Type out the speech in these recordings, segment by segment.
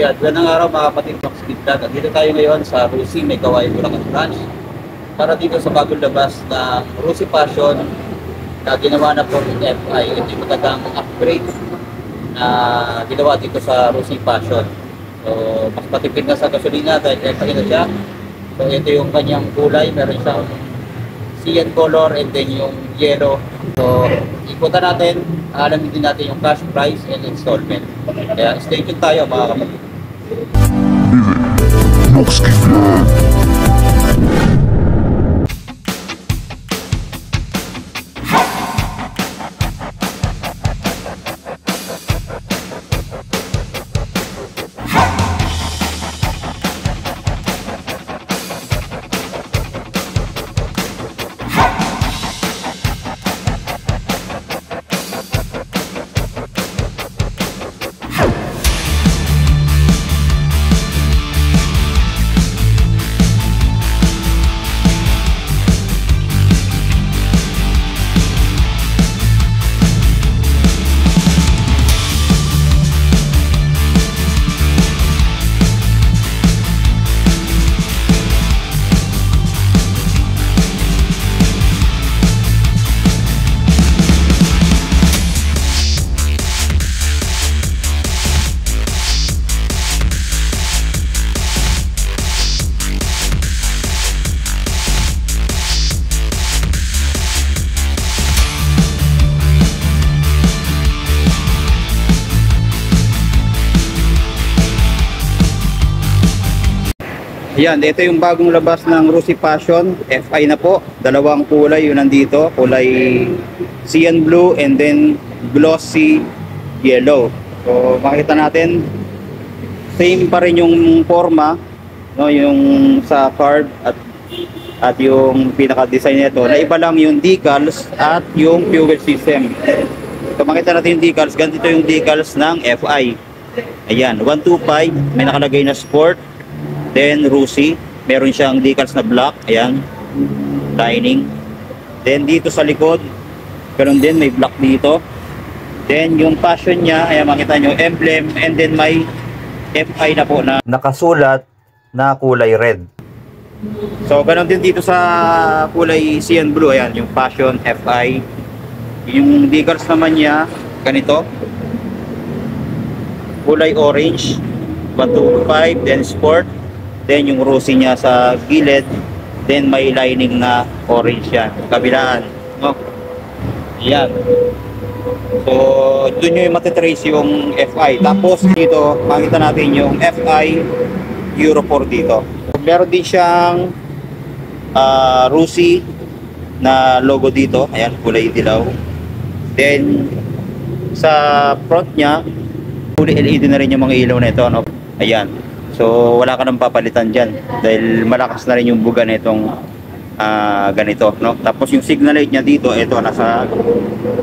Yan, ganang araw mga kapatid Max Vlog. Dito tayo ngayon sa Rusi, may Kaway Bulacan Branch. Para dito sa bagong labas na Rusi Passion na ginawa na po ng FI. Ito yung magandang upgrade na ginawa dito sa Rusi Passion. So, mas matipid na sa gasolina dahil FI na siya. So, ito yung kanyang kulay. Meron siyang cyan color and then yung yellow. So, ikutan natin, alamin din natin yung cash price and installment. Kaya stay tuned tayo mga kapatid. Noxky Vlog. Yan, ito yung bagong labas ng Rusi Passion, FI na po. Dalawang kulay yun nandito, kulay cyan blue and then glossy yellow. So makita natin, same pa rin yung forma, no, yung sa card at yung pinaka-design nito. Na iba lang yung decals at yung fuel system. So makita natin yung decals, ganito yung decals ng FI. Ayan, 125, may nakalagay na sport. Then Rusi, meron siyang decals na black, ayan, lining. Then dito sa likod, meron din, may black dito. Then yung passion niya, ayan makita nyo, emblem, and then may FI na po na nakasulat na kulay red. So ganoon din dito sa kulay cyan blue, ayan, yung passion FI. Yung decals naman niya, ganito, kulay orange, 125, then sport. Then yung Rusi niya sa gilid, then may lining na orange yan, kabilaan, no? Yan. So doon yung matitrace yung FI. Tapos dito makita natin yung FI Euro 4 dito. Meron din siyang Rusi na logo dito, ayan, kulay dilaw. Then sa front niya, fully LED na rin yung mga ilaw na ito, no? Ayan. So wala ka nang papalitan dyan dahil malakas na rin yung buga na itong ganito, no? Tapos yung signal light niya dito, ito nasa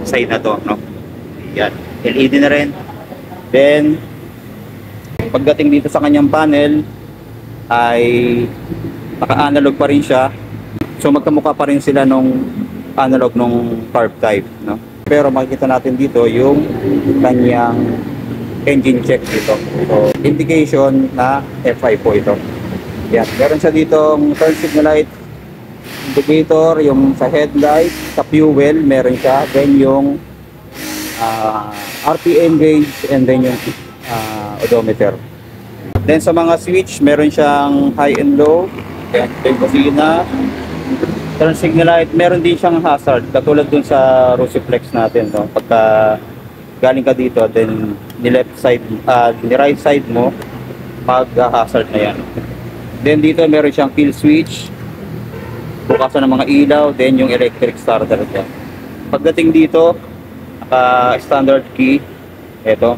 side na to, no? Yan, LED na rin. Then pagdating dito sa kanyang panel ay naka-analog pa rin siya. So magkamukha pa rin sila nung analog nung carb type, no? Pero makikita natin dito yung kanyang engine check dito. So, indication na FI po ito. Yan. Meron siya ditong turn signal light indicator, yung sa headlight, sa fuel, meron siya. Then yung RPM gauge and then yung odometer. Then sa mga switch, meron siyang high and low. Yan. Then kusina. Turn signal light, meron din siyang hazard. Katulad dun sa Rusiflex natin. No? Pagka galing ka dito, then ni left side, ni right side mo, mag-hazard na yan. Then dito meron siyang kill switch, bukasan ng mga ilaw, then yung electric starter dyan. Pagdating dito, standard key, eto.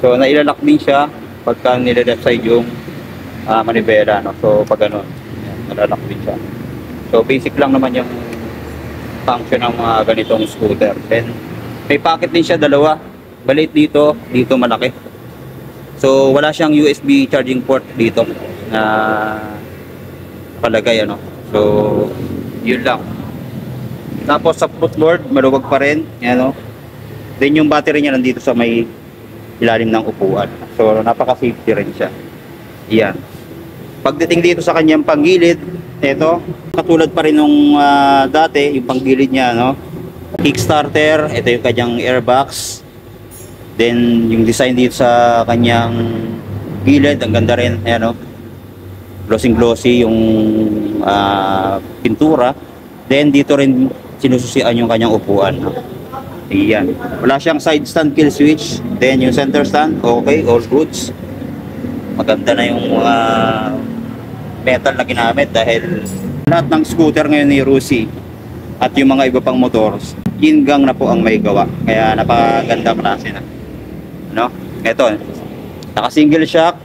So nailalak din siya pagka nile-left side yung manibela, no? So pag ganun, nalalak din siya. So basic lang naman yung function ng mga ganitong scooter. Then may packet din siya, dalawa. Balit dito, dito malaki. So wala siyang USB charging port dito na palagay, ano. So yun lang. Tapos sa footboard, maluwag pa rin, yan, no. Then yung battery niya nandito sa may ilalim ng upuan. So napaka-safety rin siya. Yan. Pagdating dito sa kanyang panggilid, ito, katulad pa rin nung dati, yung panggilid niya, no? Kickstarter, ito yung kanyang airbox. Then yung design dito sa kanyang gilid, ang ganda rin, ayan, no? Glossy yung pintura. Then dito rin sinususian yung kanyang upuan, no? Ayan. Wala siyang side stand kill switch. Then yung center stand, okay, all goods. Maganda na yung metal na ginamit dahil lahat ng scooter ngayon ni Rusi at yung mga iba pang motors, yin gang na po ang may gawa. Kaya napakaganda klase na. No? Ito, naka single shock.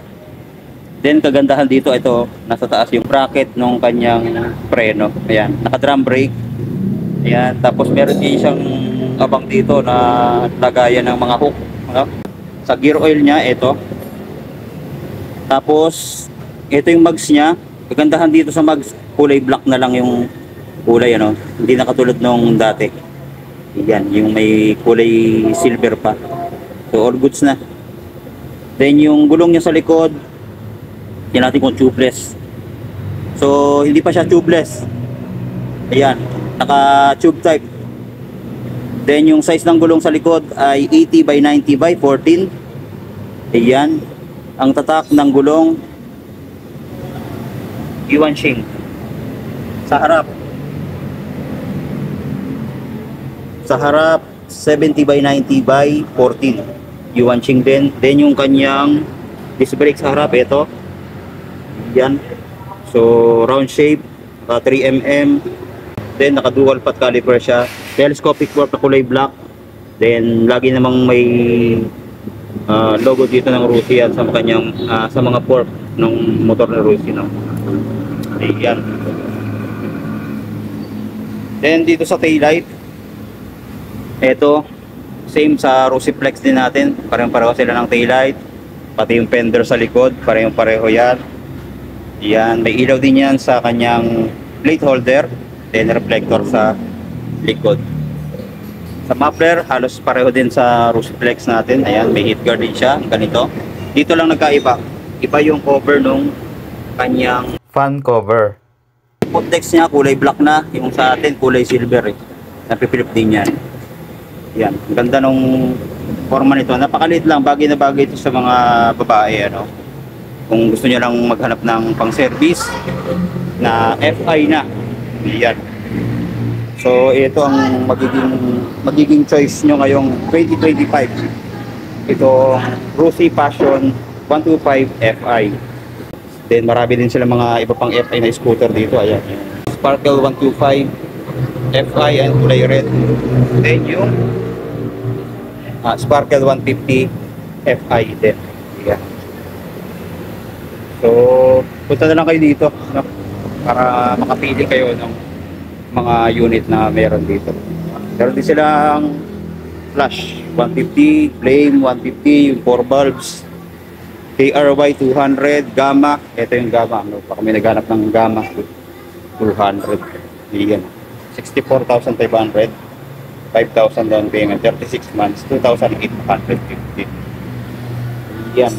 Then kagandahan dito, ito, nasa taas yung bracket ng kanyang preno. Ayan, naka drum brake. Ayan, tapos meron din siyang abang dito na lagayan ng mga hook. No? Sa gear oil niya, ito. Tapos, ito yung mags niya. Kagandahan dito sa mags, kulay black na lang yung kulay, ano. Hindi na katulad nung dati. Ayan, yung may kulay silver pa. So, all goods na. Then, yung gulong niya sa likod, yan natin kung tubeless. So, hindi pa siya tubeless. Ayan, naka-tube type. Then, yung size ng gulong sa likod ay 80 by 90 by 14. Ayan. Ang tatak ng gulong, Yuanqing. Sa harap 70 by 90 by 14. Yuanqing din. Then yung kanyang disc brake sa harap, ito. Yan. So round shape, 3mm. Then naka dual path caliper siya. Telescopic fork na kulay black. Then lagi namang may logo dito ng Rusi at sa kanyang sa mga fork ng motor ng Rusi, no. Ayan. Then dito sa taillight, ito same sa Rusi Flex din natin, parehong-pareho sila ng taillight, pati yung fender sa likod, parehong-pareho yan. Yan, may ilaw din yan sa kanyang plate holder, then reflector sa likod. Sa muffler, halos pareho din sa Rusi Flex natin. Ayan, may heat guard din siya, ganito. Dito lang nagkaiba. Iba yung cover nung kanyang fan cover. Context niya, kulay black na. Yung sa atin, kulay silver eh. Napipilip din yan. Yan, ang ganda nung forma nito. Napakaliit lang, bagay na bagay ito sa mga babae, ano. Kung gusto niyo lang maghanap ng pang-service na FI na. Yan. So ito ang magiging choice nyo ngayong 2025. Ito Rusi Passion 125 FI. Then marami din sila mga iba pang FI na scooter dito. Ayan. Sparkle 125 FI and kulay red. Then yung Sparkle 150 FI din. Ayan. So punta na lang kayo dito, no? Para makapili kayo ng mga unit na meron dito. Meron din silang flash 150, flame 150, yung 4 bulbs, KRY 200, gamma. Ito yung gamma, no? Baka may naghanap ng gamma 200. Yan, 64,500, 5,000 down payment, 36 months, 2,850. Yan.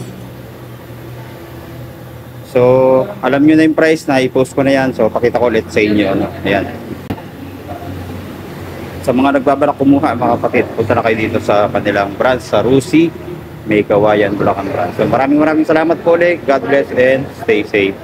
So alam nyo na yung price, na i-post ko na yan. So pakita ko ulit sa inyo, no? Ayan. Sa mga nagbabalak kumuha, mga kapatid, punta na kayo dito sa kanilang branch sa Rusi, May Kawayan, Bulacan branch. So maraming salamat po ulit. God bless and stay safe.